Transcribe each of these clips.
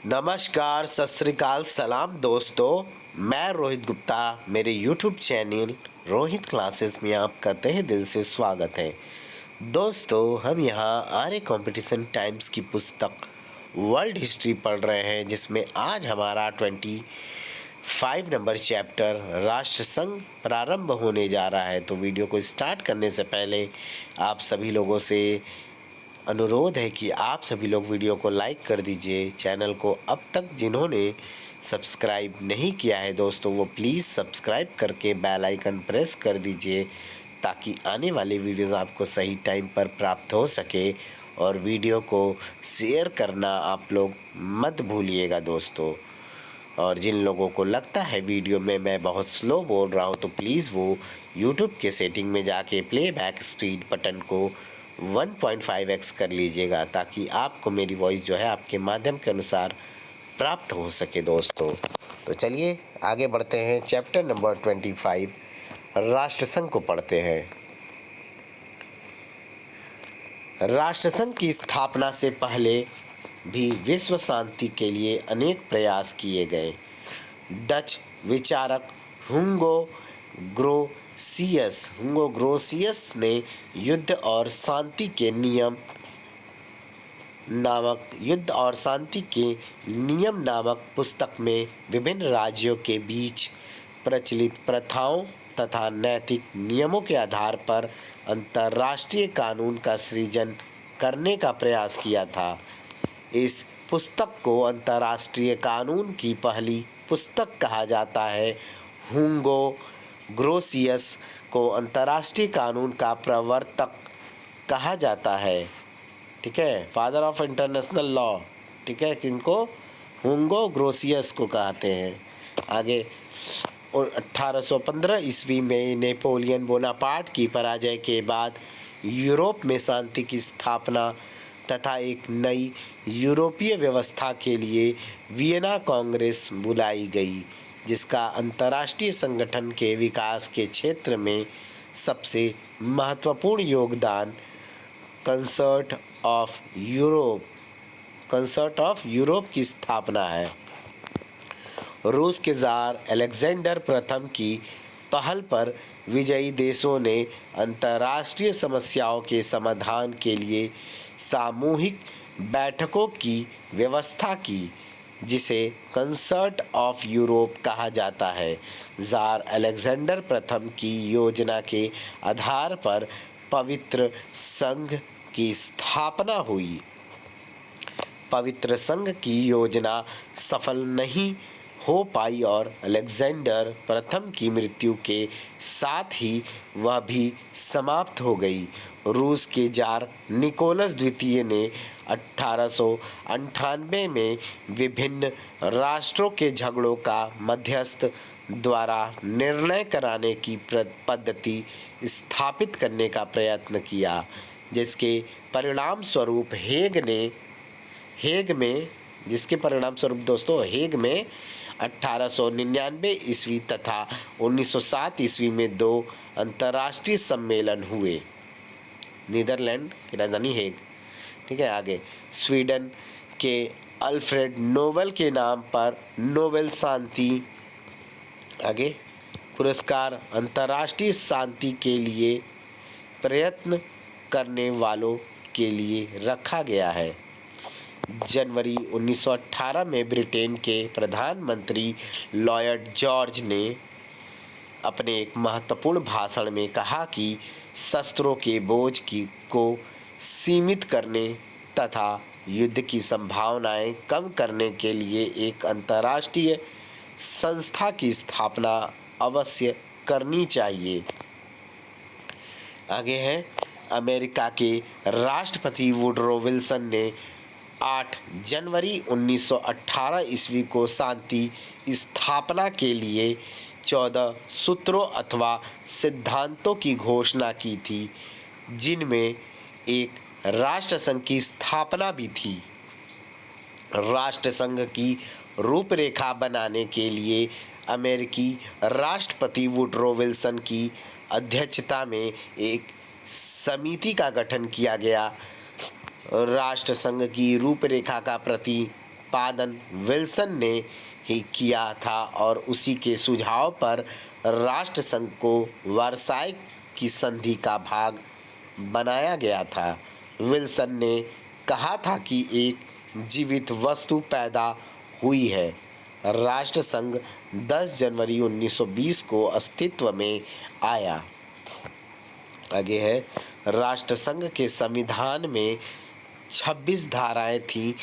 नमस्कार, सत श्री अकाल, सलाम दोस्तों। मैं रोहित गुप्ता, मेरे यूट्यूब चैनल रोहित क्लासेस में आपका तहे दिल से स्वागत है। दोस्तों, हम यहाँ आर्य कंपटीशन टाइम्स की पुस्तक वर्ल्ड हिस्ट्री पढ़ रहे हैं, जिसमें आज हमारा 25 नंबर चैप्टर राष्ट्रसंघ प्रारंभ होने जा रहा है। तो वीडियो को स्टार्ट करने से पहले आप सभी लोगों से अनुरोध है कि आप सभी लोग वीडियो को लाइक कर दीजिए। चैनल को अब तक जिन्होंने सब्सक्राइब नहीं किया है दोस्तों, वो प्लीज़ सब्सक्राइब करके बेल आइकन प्रेस कर दीजिए, ताकि आने वाले वीडियोस आपको सही टाइम पर प्राप्त हो सके। और वीडियो को शेयर करना आप लोग मत भूलिएगा दोस्तों। और जिन लोगों को लगता है वीडियो में मैं बहुत स्लो बोल रहा हूँ, तो प्लीज़ वो यूट्यूब के सेटिंग में जाके प्लेबैक स्पीड बटन को 1.5x कर लीजिएगा, ताकि आपको मेरी वॉइस जो है आपके माध्यम के अनुसार प्राप्त हो सके दोस्तों। तो चलिए आगे बढ़ते हैं। चैप्टर नंबर 25 राष्ट्रसंघ को पढ़ते हैं। राष्ट्रसंघ की स्थापना से पहले भी विश्व शांति के लिए अनेक प्रयास किए गए। डच विचारक हुंगो ग्रोसियस ने युद्ध और शांति के नियम नामक पुस्तक में विभिन्न राज्यों के बीच प्रचलित प्रथाओं तथा नैतिक नियमों के आधार पर अंतर्राष्ट्रीय कानून का सृजन करने का प्रयास किया था। इस पुस्तक को अंतर्राष्ट्रीय कानून की पहली पुस्तक कहा जाता है। हुंगो ग्रोसियस को अंतर्राष्ट्रीय कानून का प्रवर्तक कहा जाता है, ठीक है, फादर ऑफ इंटरनेशनल लॉ, ठीक है, किनको? हुंगो ग्रोसियस को कहते हैं। आगे, और 1815 ईस्वी में नेपोलियन बोनापार्ट की पराजय के बाद यूरोप में शांति की स्थापना तथा एक नई यूरोपीय व्यवस्था के लिए वियना कांग्रेस बुलाई गई, जिसका अंतर्राष्ट्रीय संगठन के विकास के क्षेत्र में सबसे महत्वपूर्ण योगदान कंसर्ट ऑफ यूरोप की स्थापना है। रूस के ज़ार अलेक्जेंडर प्रथम की पहल पर विजयी देशों ने अंतर्राष्ट्रीय समस्याओं के समाधान के लिए सामूहिक बैठकों की व्यवस्था की, जिसे कंसर्ट ऑफ यूरोप कहा जाता है। ज़ार अलेक्जेंडर प्रथम की योजना के आधार पर पवित्र संघ की स्थापना हुई। पवित्र संघ की योजना सफल नहीं हो पाई और अलेक्जेंडर प्रथम की मृत्यु के साथ ही वह भी समाप्त हो गई। रूस के जार निकोलस द्वितीय ने 1898 में विभिन्न राष्ट्रों के झगड़ों का मध्यस्थ द्वारा निर्णय कराने की पद्धति स्थापित करने का प्रयत्न किया, जिसके परिणाम स्वरूप हेग में 1899 ईस्वी तथा 1907 ईस्वी में 2 अंतर्राष्ट्रीय सम्मेलन हुए। नीदरलैंड की राजधानी हेग, ठीक है। आगे, स्वीडन के अल्फ्रेड नोबेल के नाम पर नोबेल शांति पुरस्कार अंतर्राष्ट्रीय शांति के लिए प्रयत्न करने वालों के लिए रखा गया है। जनवरी 1918 में ब्रिटेन के प्रधानमंत्री लॉयड जॉर्ज ने अपने एक महत्वपूर्ण भाषण में कहा कि शस्त्रों के बोझ को सीमित करने तथा युद्ध की संभावनाएं कम करने के लिए एक अंतर्राष्ट्रीय संस्था की स्थापना अवश्य करनी चाहिए। आगे है, अमेरिका के राष्ट्रपति वुडरो विल्सन ने 8 जनवरी 1918 ईस्वी को शांति स्थापना के लिए 14 सूत्रों अथवा सिद्धांतों की घोषणा की थी, जिनमें एक राष्ट्रसंघ की स्थापना भी थी। राष्ट्रसंघ की रूपरेखा बनाने के लिए अमेरिकी राष्ट्रपति वुडरो विल्सन की अध्यक्षता में एक समिति का गठन किया गया। राष्ट्रसंघ की रूपरेखा का प्रति प्रतिपादन विल्सन ने ही किया था और उसी के सुझाव पर राष्ट्रसंघ को वर्साई की संधि का भाग बनाया गया था। विल्सन ने कहा था कि एक जीवित वस्तु पैदा हुई है। राष्ट्रसंघ 10 जनवरी 1920 को अस्तित्व में आया। आगे है, राष्ट्रसंघ के संविधान में 26 धाराएं थीं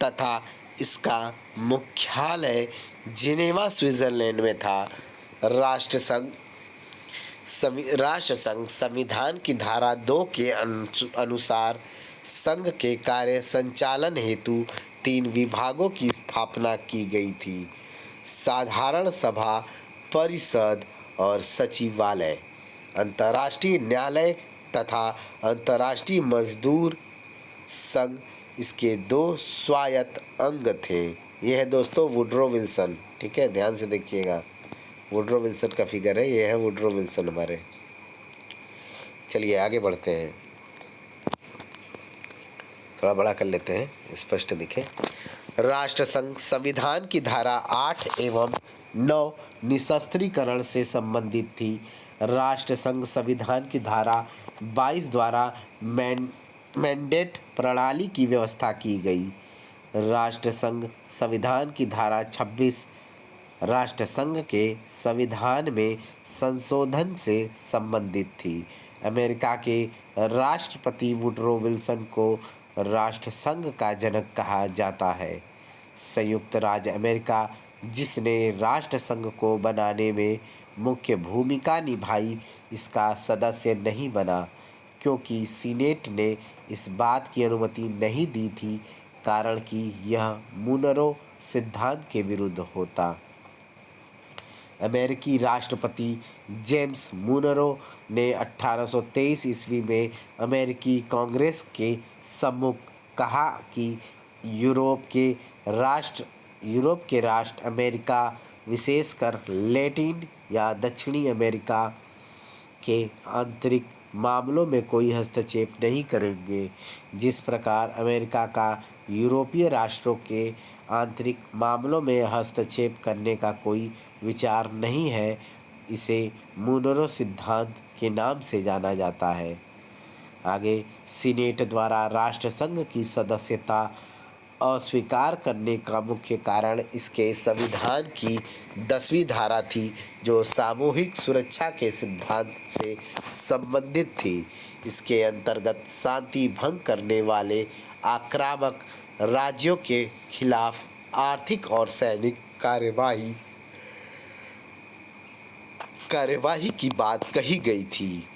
तथा इसका मुख्यालय जिनेवा स्विट्जरलैंड में था। राष्ट्रसंघ संविधान की धारा 2 के अनुसार संघ के कार्य संचालन हेतु 3 विभागों की स्थापना की गई थी: साधारण सभा, परिषद और सचिवालय। अंतर्राष्ट्रीय न्यायालय तथा अंतर्राष्ट्रीय मजदूर संघ इसके 2 स्वायत्त अंग थे। यह है दोस्तों वुडरो विल्सन। ठीक है, ध्यान से देखिएगा, वुडरो विल्सन का फिगर है, यह है वुडरो विल्सन हमारे। चलिए आगे बढ़ते हैं, थोड़ा बड़ा कर लेते हैं, स्पष्ट दिखे। राष्ट्रसंघ संविधान की धारा 8 एवं 9 निशस्त्रीकरण से संबंधित थी। राष्ट्रसंघ संविधान की धारा 22 द्वारा मैंडेट प्रणाली की व्यवस्था की गई। राष्ट्रसंघ संविधान की धारा 26 राष्ट्रसंघ के संविधान में संशोधन से संबंधित थी। अमेरिका के राष्ट्रपति वुडरो विल्सन को राष्ट्रसंघ का जनक कहा जाता है। संयुक्त राज्य अमेरिका, जिसने राष्ट्रसंघ को बनाने में मुख्य भूमिका निभाई, इसका सदस्य नहीं बना क्योंकि सीनेट ने इस बात की अनुमति नहीं दी थी, कारण कि यह मुनरो सिद्धांत के विरुद्ध होता। अमेरिकी राष्ट्रपति जेम्स मुनरो ने 1823 ईस्वी में अमेरिकी कांग्रेस के सम्मुख कहा कि यूरोप के राष्ट्र अमेरिका, विशेषकर लैटिन या दक्षिणी अमेरिका के आंतरिक मामलों में कोई हस्तक्षेप नहीं करेंगे। जिस प्रकार अमेरिका का यूरोपीय राष्ट्रों के आंतरिक मामलों में हस्तक्षेप करने का कोई विचार नहीं है, इसे मुनरो सिद्धांत के नाम से जाना जाता है। आगे, सीनेट द्वारा राष्ट्रसंघ की सदस्यता अस्वीकार करने का मुख्य कारण इसके संविधान की 10वीं धारा थी, जो सामूहिक सुरक्षा के सिद्धांत से संबंधित थी। इसके अंतर्गत शांति भंग करने वाले आक्रामक राज्यों के खिलाफ आर्थिक और सैनिक कार्यवाही की बात कही गई थी।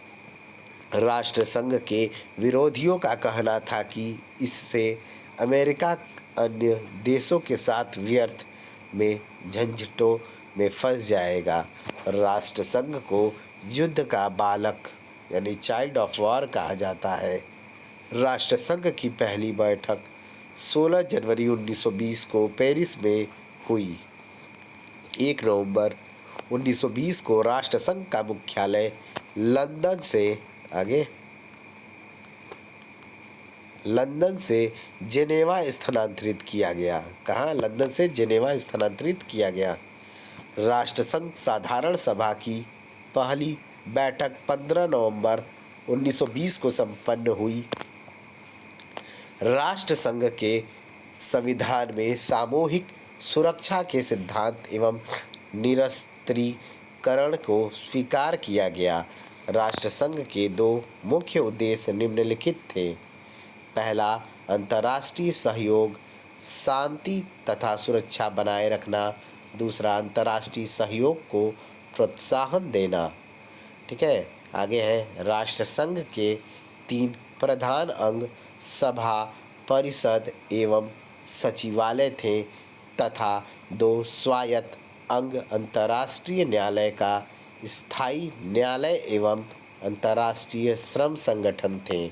राष्ट्रसंघ के विरोधियों का कहना था कि इससे अमेरिका अन्य देशों के साथ व्यर्थ में झंझटों में फंस जाएगा। राष्ट्रसंघ को युद्ध का बालक यानी चाइल्ड ऑफ वॉर कहा जाता है। राष्ट्रसंघ की पहली बैठक 16 जनवरी 1920 को पेरिस में हुई। 1 नवंबर 1920 को राष्ट्रसंघ का मुख्यालय लंदन से जेनेवा स्थानांतरित किया गया। कहाँ? लंदन से जेनेवा स्थानांतरित किया गया। राष्ट्रसंघ साधारण सभा की पहली बैठक 15 नवंबर 1920 को संपन्न हुई। राष्ट्रसंघ के संविधान में सामूहिक सुरक्षा के सिद्धांत एवं निरस्त्रीकरण को स्वीकार किया गया। राष्ट्रसंघ के 2 मुख्य उद्देश्य निम्नलिखित थे। पहला, अंतर्राष्ट्रीय सहयोग, शांति तथा सुरक्षा बनाए रखना। दूसरा, अंतर्राष्ट्रीय सहयोग को प्रोत्साहन देना। ठीक है, आगे है, राष्ट्रसंघ के 3 प्रधान अंग सभा, परिषद एवं सचिवालय थे तथा 2 स्वायत्त अंग अंतर्राष्ट्रीय न्यायालय का स्थायी न्यायालय एवं अंतर्राष्ट्रीय श्रम संगठन थे।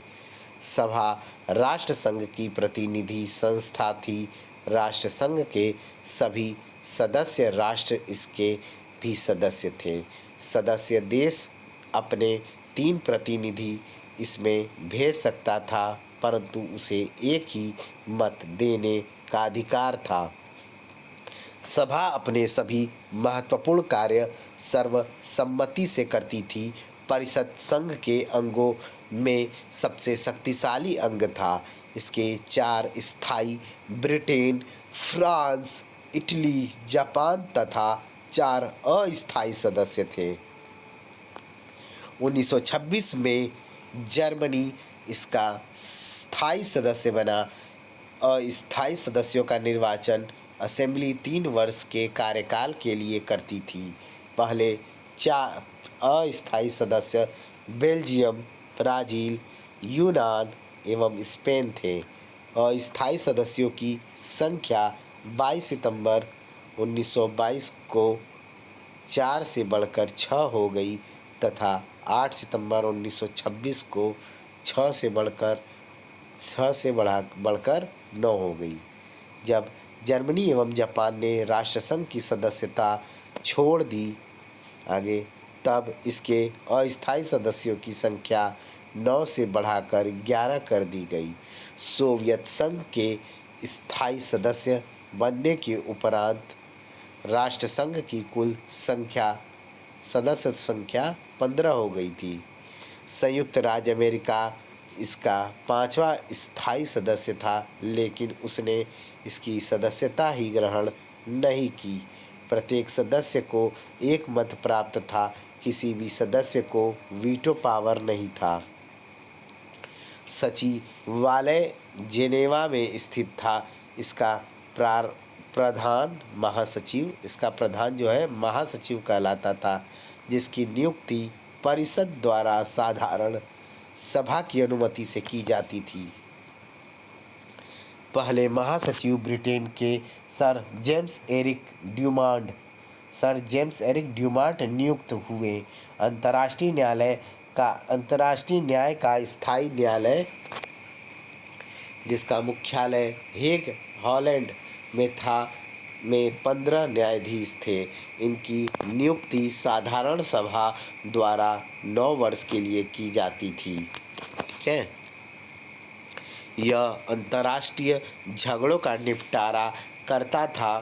सभा राष्ट्रसंघ की प्रतिनिधि संस्था थी। राष्ट्रसंघ के सभी सदस्य राष्ट्र इसके भी सदस्य थे। सदस्य देश अपने 3 प्रतिनिधि इसमें भेज सकता था, परंतु उसे एक ही मत देने का अधिकार था। सभा अपने सभी महत्वपूर्ण कार्य सर्वसम्मति से करती थी। परिषद संघ के अंगों में सबसे शक्तिशाली अंग था। इसके 4 स्थायी ब्रिटेन, फ्रांस, इटली, जापान तथा 4 अस्थायी सदस्य थे। 1926 में जर्मनी इसका स्थायी सदस्य बना। अस्थायी सदस्यों का निर्वाचन असेंबली 3 वर्ष के कार्यकाल के लिए करती थी। पहले 4 अस्थायी सदस्य बेल्जियम, ब्राज़ील, यूनान एवं स्पेन थे। अस्थायी सदस्यों की संख्या 22 सितंबर 1922 को 4 से बढ़कर 6 हो गई तथा 8 सितंबर 1926 को 6 से बढ़कर 9 हो गई। जब जर्मनी एवं जापान ने राष्ट्रसंघ की सदस्यता छोड़ दी आगे, तब इसके अस्थायी सदस्यों की संख्या 9 से बढ़ाकर 11 कर दी गई। सोवियत संघ के स्थायी सदस्य बनने के उपरांत राष्ट्रसंघ की कुल सदस्य संख्या 15 हो गई थी। संयुक्त राज्य अमेरिका इसका 5वां स्थायी सदस्य था, लेकिन उसने इसकी सदस्यता ही ग्रहण नहीं की। प्रत्येक सदस्य को एक मत प्राप्त था। किसी भी सदस्य को वीटो पावर नहीं था। सचिवालय जेनेवा में स्थित था। इसका प्रधान जो है महासचिव कहलाता था, जिसकी नियुक्ति परिषद द्वारा साधारण सभा की अनुमति से की जाती थी। पहले महासचिव ब्रिटेन के सर जेम्स एरिक ड्यूमांट नियुक्त हुए। अंतर्राष्ट्रीय न्याय का स्थायी न्यायालय, जिसका मुख्यालय हेग, हॉलैंड में था, में 15 न्यायाधीश थे। इनकी नियुक्ति साधारण सभा द्वारा 9 वर्ष के लिए की जाती थी। ठीक है। यह अंतर्राष्ट्रीय झगड़ों का निपटारा करता था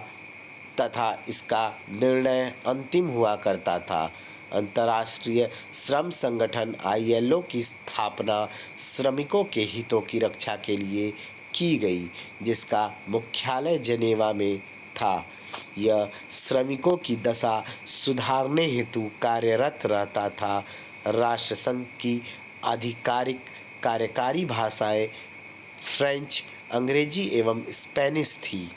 तथा इसका निर्णय अंतिम हुआ करता था। अंतर्राष्ट्रीय श्रम संगठन ILO की स्थापना श्रमिकों के हितों की रक्षा के लिए की गई, जिसका मुख्यालय जेनेवा में था। यह श्रमिकों की दशा सुधारने हेतु कार्यरत रहता था। राष्ट्रसंघ की आधिकारिक कार्यकारी भाषाएं फ्रेंच, अंग्रेजी एवं स्पेनिश थी।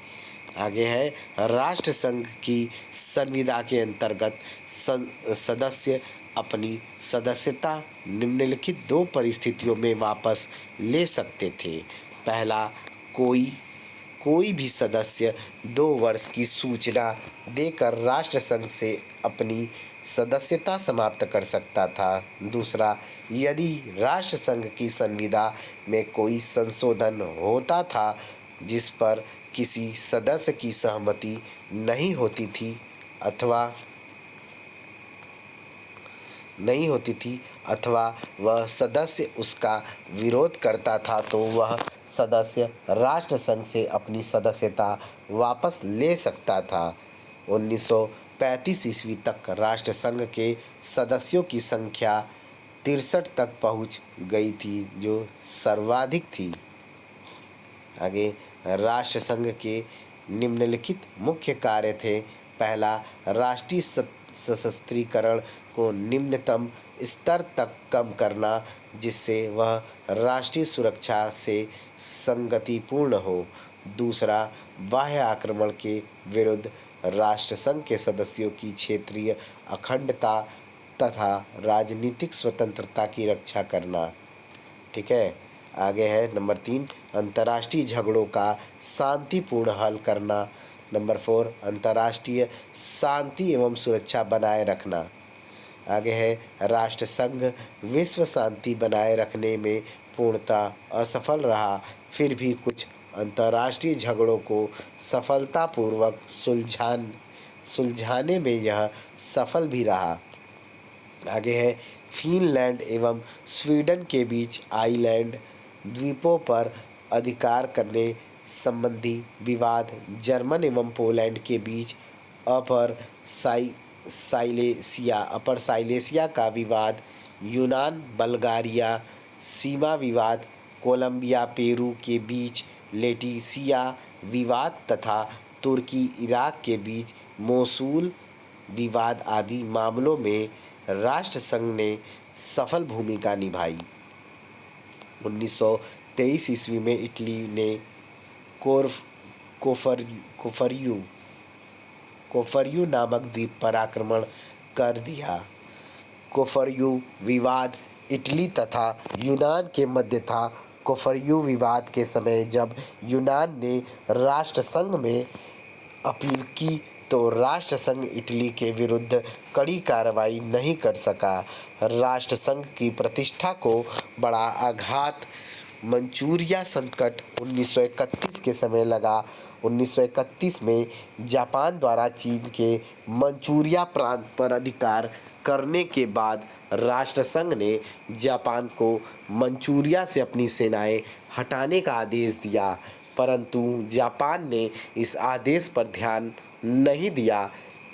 आगे है, राष्ट्रसंघ की संविदा के अंतर्गत सदस्य अपनी सदस्यता निम्नलिखित 2 परिस्थितियों में वापस ले सकते थे। पहला, कोई भी सदस्य 2 वर्ष की सूचना देकर राष्ट्रसंघ से अपनी सदस्यता समाप्त कर सकता था। दूसरा, यदि राष्ट्रसंघ की संविदा में कोई संशोधन होता था जिस पर किसी सदस्य की सहमति नहीं होती थी अथवा वह सदस्य उसका विरोध करता था, तो वह सदस्य राष्ट्रसंघ से अपनी सदस्यता वापस ले सकता था। 1935 ईस्वी तक राष्ट्रसंघ के सदस्यों की संख्या 63 तक पहुंच गई थी, जो सर्वाधिक थी। आगे, राष्ट्रसंघ के निम्नलिखित मुख्य कार्य थे। पहला, राष्ट्रीय सशस्त्रीकरण को निम्नतम स्तर तक कम करना, जिससे वह राष्ट्रीय सुरक्षा से संगतिपूर्ण हो। दूसरा, बाह्य आक्रमण के विरुद्ध राष्ट्रसंघ के सदस्यों की क्षेत्रीय अखंडता तथा राजनीतिक स्वतंत्रता की रक्षा करना। ठीक है। आगे है नंबर 3, अंतर्राष्ट्रीय झगड़ों का शांतिपूर्ण हल करना। नंबर 4, अंतर्राष्ट्रीय शांति एवं सुरक्षा बनाए रखना। आगे है, राष्ट्रसंघ विश्व शांति बनाए रखने में पूर्णतः असफल रहा, फिर भी कुछ अंतर्राष्ट्रीय झगड़ों को सफलतापूर्वक सुलझाने में यह सफल भी रहा। आगे है, फिनलैंड एवं स्वीडन के बीच आइलैंड द्वीपों पर अधिकार करने संबंधी विवाद, जर्मन एवं पोलैंड के बीच अपर साइलेसिया का विवाद, यूनान बल्गारिया सीमा विवाद, कोलंबिया पेरू के बीच लेटिसिया विवाद तथा तुर्की इराक के बीच मोसूल विवाद आदि मामलों में राष्ट्रसंघ ने सफल भूमिका निभाई। 1923 ईस्वी में इटली ने कोफरियू कोफरियू नामक द्वीप पर आक्रमण कर दिया। कोफरियू विवाद इटली तथा यूनान के मध्य था। कोफरियू विवाद के समय जब यूनान ने राष्ट्रसंघ में अपील की तो राष्ट्रसंघ इटली के विरुद्ध कड़ी कार्रवाई नहीं कर सका। राष्ट्रसंघ की प्रतिष्ठा को बड़ा आघात मंचूरिया संकट 1931 के समय लगा। 1931 में जापान द्वारा चीन के मंचूरिया प्रांत पर अधिकार करने के बाद राष्ट्रसंघ ने जापान को मंचूरिया से अपनी सेनाएं हटाने का आदेश दिया, परंतु जापान ने इस आदेश पर ध्यान नहीं दिया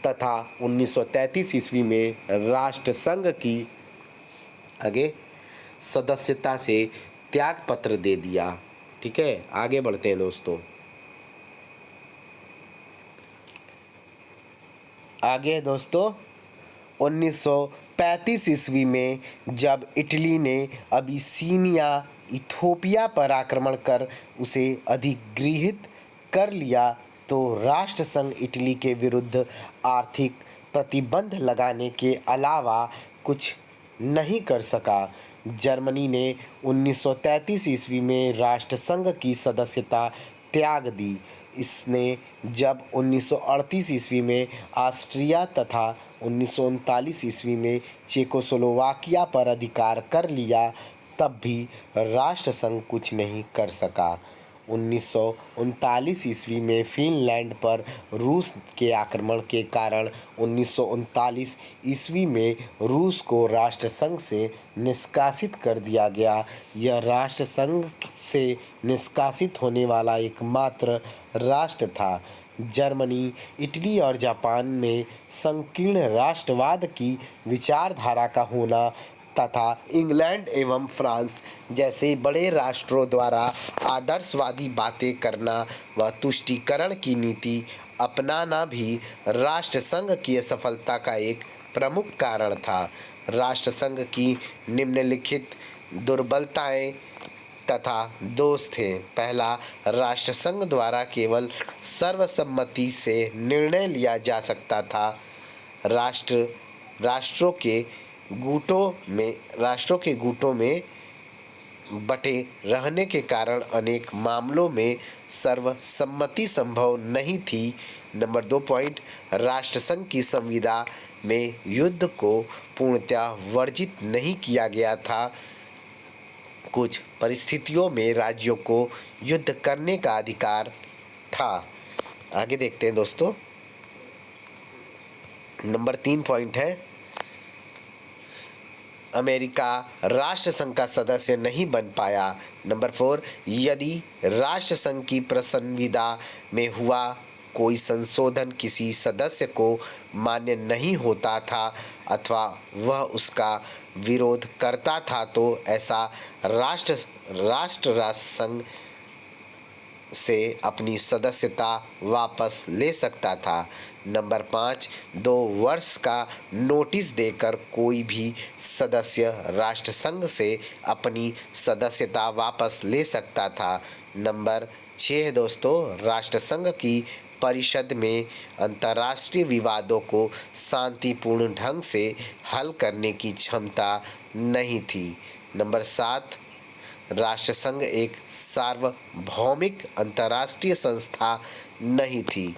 तथा 1933 ईस्वी में राष्ट्रसंघ की आगे सदस्यता से त्याग पत्र दे दिया। ठीक है, आगे बढ़ते हैं दोस्तों। आगे दोस्तों 1935 ईस्वी में जब इटली ने अबिसीनिया इथोपिया पर आक्रमण कर उसे अधिगृहित कर लिया तो राष्ट्रसंघ इटली के विरुद्ध आर्थिक प्रतिबंध लगाने के अलावा कुछ नहीं कर सका। जर्मनी ने 1933 ईस्वी में राष्ट्रसंघ की सदस्यता त्याग दी। इसने जब 1938 ईस्वी में ऑस्ट्रिया तथा 1939 ईस्वी में चेकोस्लोवाकिया पर अधिकार कर लिया तब भी राष्ट्रसंघ कुछ नहीं कर सका। 1939 ईस्वी में फिनलैंड पर रूस के आक्रमण के कारण 1939 ईस्वी में रूस को राष्ट्रसंघ से निष्कासित कर दिया गया। यह राष्ट्रसंघ से निष्कासित होने वाला एकमात्र राष्ट्र था। जर्मनी, इटली और जापान में संकीर्ण राष्ट्रवाद की विचारधारा का होना तथा इंग्लैंड एवं फ्रांस जैसे बड़े राष्ट्रों द्वारा आदर्शवादी बातें करना व तुष्टीकरण की नीति अपनाना भी राष्ट्रसंघ की असफलता का एक प्रमुख कारण था। राष्ट्रसंघ की निम्नलिखित दुर्बलताएं तथा दोष थे। पहला, राष्ट्रसंघ द्वारा केवल सर्वसम्मति से निर्णय लिया जा सकता था। राष्ट्रों के गुटों में बटे रहने के कारण अनेक मामलों में सर्वसम्मति संभव नहीं थी। नंबर 2 पॉइंट, राष्ट्रसंघ की संविदा में युद्ध को पूर्णतः वर्जित नहीं किया गया था। कुछ परिस्थितियों में राज्यों को युद्ध करने का अधिकार था। आगे देखते हैं दोस्तों। नंबर 3 पॉइंट है, अमेरिका राष्ट्रसंघ का सदस्य नहीं बन पाया। नंबर 4, यदि राष्ट्रसंघ की संविदा में हुआ कोई संशोधन किसी सदस्य को मान्य नहीं होता था अथवा वह उसका विरोध करता था तो ऐसा राष्ट्रसंघ से अपनी सदस्यता वापस ले सकता था। नंबर 5, 2 वर्ष का नोटिस देकर कोई भी सदस्य राष्ट्रसंघ से अपनी सदस्यता वापस ले सकता था। नंबर 6 दोस्तों, राष्ट्रसंघ की परिषद में अंतर्राष्ट्रीय विवादों को शांतिपूर्ण ढंग से हल करने की क्षमता नहीं थी। नंबर 7, राष्ट्रसंघ एक सार्वभौमिक अंतर्राष्ट्रीय संस्था नहीं थी।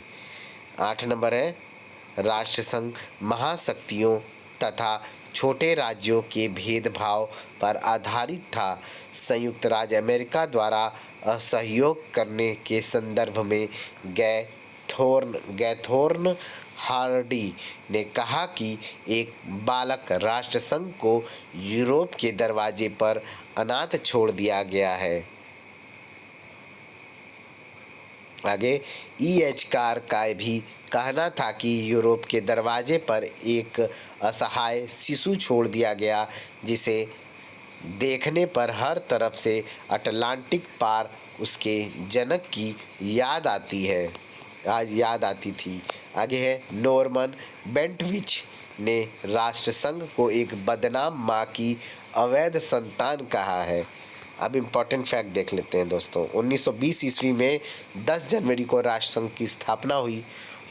8 नंबर है, राष्ट्रसंघ महाशक्तियों तथा छोटे राज्यों के भेदभाव पर आधारित था। संयुक्त राज्य अमेरिका द्वारा असहयोग करने के संदर्भ में गैथोर्न हार्डी ने कहा कि एक बालक राष्ट्रसंघ को यूरोप के दरवाजे पर अनाथ छोड़ दिया गया है। आगे EH कार का भी कहना था कि यूरोप के दरवाजे पर एक असहाय शिशु छोड़ दिया गया, जिसे देखने पर हर तरफ से अटलांटिक पार उसके जनक की याद आती थी। आगे है नॉर्मन बेंटविच ने राष्ट्रसंघ को एक बदनाम माँ की अवैध संतान कहा है। अब इम्पॉर्टेंट फैक्ट देख लेते हैं दोस्तों। 1920 ईस्वी में 10 जनवरी को राष्ट्रसंघ की स्थापना हुई।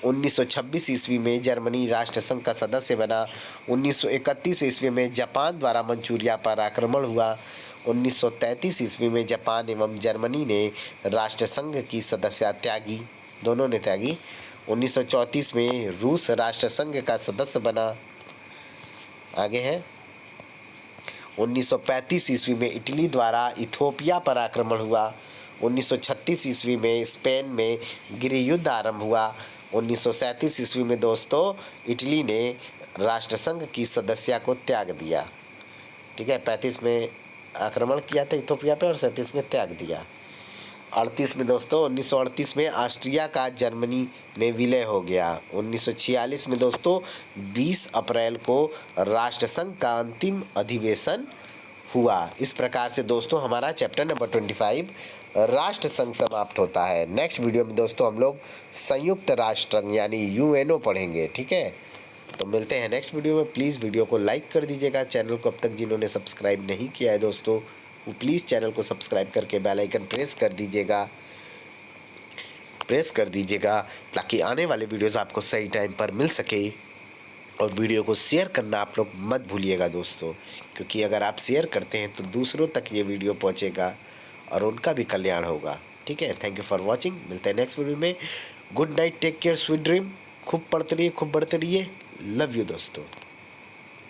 1926 ईस्वी में जर्मनी राष्ट्रसंघ का सदस्य बना। 1931 ईस्वी में जापान द्वारा मंचूरिया पर आक्रमण हुआ। 1933 ईस्वी में जापान एवं जर्मनी ने राष्ट्रसंघ की सदस्यता त्यागी, दोनों ने त्यागी। 1934 में रूस राष्ट्रसंघ का सदस्य बना। आगे है 1935 ईस्वी में इटली द्वारा इथोपिया पर आक्रमण हुआ। 1936 ईस्वी में स्पेन में गृह युद्ध आरंभ हुआ। 1937 ईस्वी में दोस्तों इटली ने राष्ट्रसंघ की सदस्यता को त्याग दिया। ठीक है, 35 में आक्रमण किया था इथोपिया पे और 37 में त्याग दिया। 38 में दोस्तों 1938 में ऑस्ट्रिया का जर्मनी में विलय हो गया। 1946 में दोस्तों 20 अप्रैल को राष्ट्रसंघ का अंतिम अधिवेशन हुआ। इस प्रकार से दोस्तों हमारा चैप्टर नंबर 25 राष्ट्रसंघ समाप्त होता है। नेक्स्ट वीडियो में दोस्तों हम लोग संयुक्त राष्ट्र यानी UNO पढ़ेंगे। ठीक है, तो मिलते हैं नेक्स्ट वीडियो में। प्लीज़ वीडियो को लाइक कर दीजिएगा। चैनल को अब तक जिन्होंने सब्सक्राइब नहीं किया है दोस्तों, वो प्लीज़ चैनल को सब्सक्राइब करके बेल आइकन प्रेस कर दीजिएगा ताकि आने वाले वीडियोस आपको सही टाइम पर मिल सके। और वीडियो को शेयर करना आप लोग मत भूलिएगा दोस्तों, क्योंकि अगर आप शेयर करते हैं तो दूसरों तक ये वीडियो पहुंचेगा और उनका भी कल्याण होगा। ठीक है, थैंक यू फॉर वॉचिंग। मिलते हैं नेक्स्ट वीडियो में। Good night, take care, sweet dream. खूब पढ़ते रहिए, खूब बढ़ते रहिए। लव यू दोस्तों।